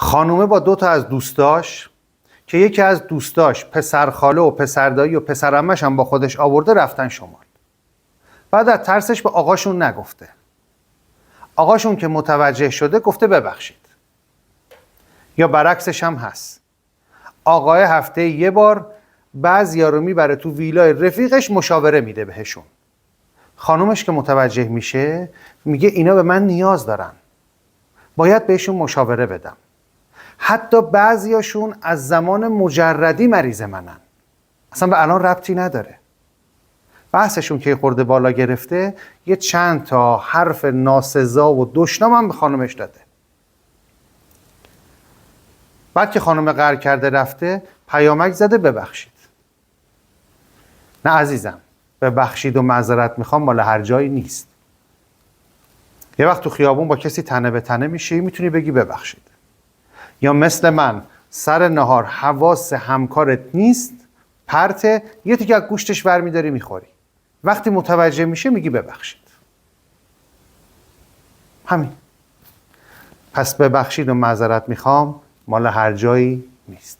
خانومه با 2 تا از دوستاش که یکی از دوستاش پسرخاله و پسردایی و پسرعمه‌ش هم با خودش آورده رفتن شمال. بعد از ترسش به آقاشون نگفته. آقاشون که متوجه شده گفته ببخشید. یا برعکسش هم هست. آقای هفته یه بار بعضیا رو میبره تو ویلای رفیقش مشاوره میده بهشون. خانومش که متوجه میشه میگه اینا به من نیاز دارن. باید بهشون مشاوره بدم. حتی بعضیاشون از زمان مجردی مریض منن. اصلا به الان ربطی نداره. بحثشون که خورده بالا گرفته یه چند تا حرف ناسزا و دشنام هم به خانومش داده. بعد که خانوم قهر کرده رفته پیامک زده ببخشید. نه عزیزم، ببخشید و معذرت میخوام مال هر جایی نیست. یه وقت تو خیابون با کسی تنه به تنه میشی میتونی بگی ببخشید. یا مثل من سر نهار حواس همکارت نیست، پرته، یه تیکه از گوشتش برمیداری میخوری. وقتی متوجه میشه میگی ببخشید. همین. پس ببخشید و معذرت میخوام مال هر جایی نیست.